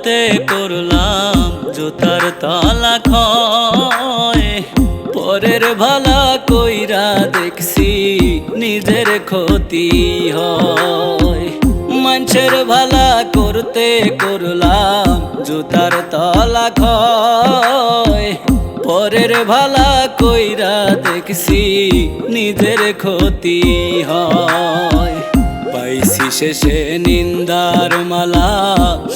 করতে করলাম জুতার তলা ক্ষয়। পরের ভালা কইরা দেখছি নিজের ক্ষতি হয়। মানুষের ভালা করতে করলাম জুতার তলা ক্ষয়। পরের ভালা কইরা দেখছি নিজের ক্ষতি হয়। পাইছি শেষে নিন্দার মালা,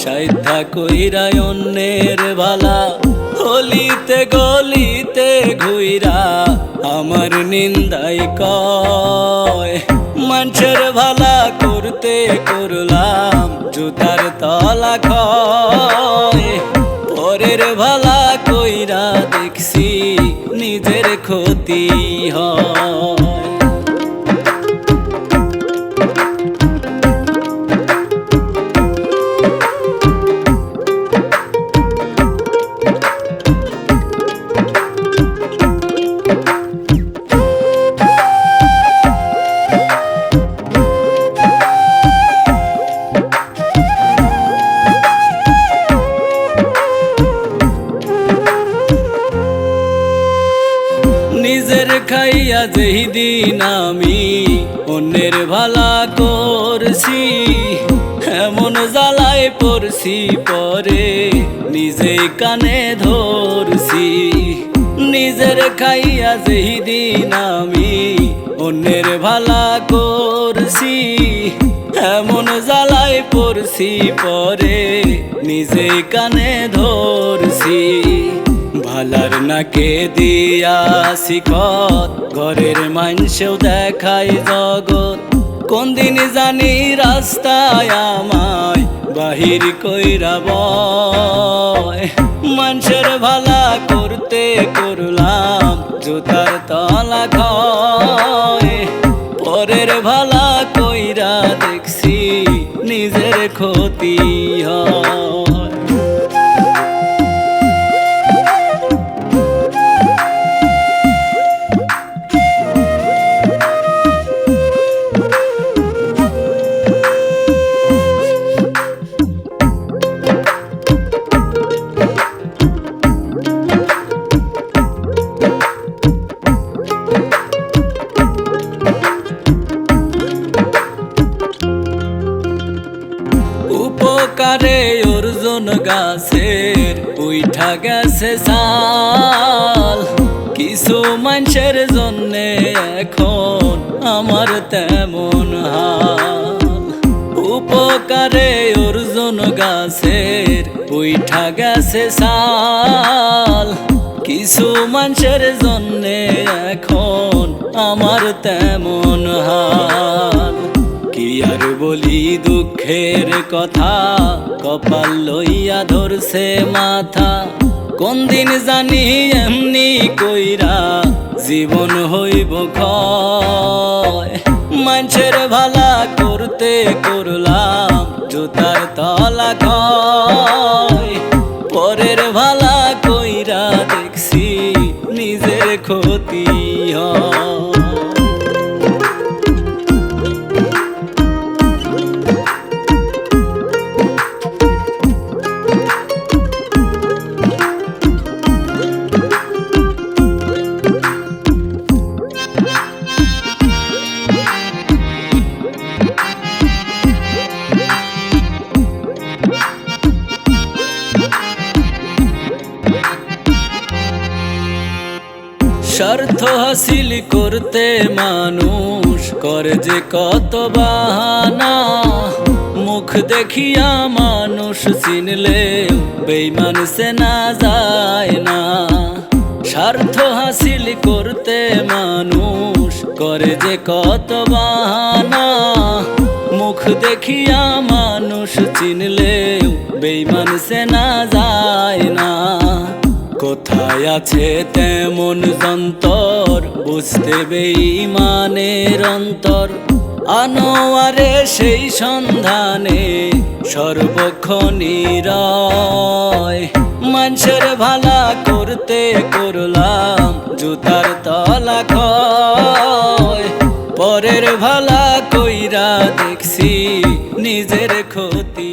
সাইদ্ধা কইরা অন্যের ভালা। হলিতে গলিতে ঘুইরা আমার নিন্দাই কয়। মানুষের ভালা করতে করলাম জুতার তলা ক্ষয়। পরের ভালা কইরা দেখছি নিজের ক্ষতি হয়। নিজের খাইয়া যেই দিন আমি অন্যের ভালা করছি, এমন জ্বালায় পড়ছি পরে নিজে কানে ধরছি। নিজের খাইয়া যেই দিন আমি অন্যের ভালা করছি, এমন জ্বালায় পড়ছি পরে নিজে কানে ধরছি। ভালার নাকে দিয়া শিখত ঘরের মানুষেও দেখায় জগৎ। কোন দিন জানি রাস্তায় আমায় বাহির কইরা বয়। মানুষের ভালা করতে করলাম জুতার তলা ক্ষয়। পরের ভালা কইরা দেখছি নিজের ক্ষতি হয়। উপকারে অর্জুন গাছের উইঠা গেছে সাল। কিছু মানুষের জন্যে এখন আমার তেমন হাল। উপকারে অর্জুন গাছের উইঠা গেছে সাল। কিছু মানুষের জন্যে এখন আমার তেমন হাল। কি আর বলি দুঃখের কথা, কপাল লইয়া ধরছে মাথা। কোন দিন জানি এমনি কইরা জীবন হইব ক্ষয়। মানুষের ভালা করতে করলাম জুতার তলা ক্ষয়। পরের ভালা কইরা দেখছি নিজের ক্ষতি হয়। স্বার্থ হাসিল করতে মানুষ করে যে কত বাহানা। মুখ দেখিয়া মানুষ চিনলে বেঈমান চেনা যায় না। স্বার্থ হাসিল করতে মানুষ করে যে কত বাহানা। মুখ দেখিয়া মানুষ চিনলে বেঈমান চেনা যায় না। কোথায় আছে তেমন যন্তর বুঝতে বেঈমানের অন্তর। আনোয়ারে সেই সন্ধানে সর্বক্ষণ নিরয়। মানুষের ভালা করতে করলাম জুতার তলা ক্ষয়। পরের ভালা কইরা দেখছি নিজের ক্ষতি।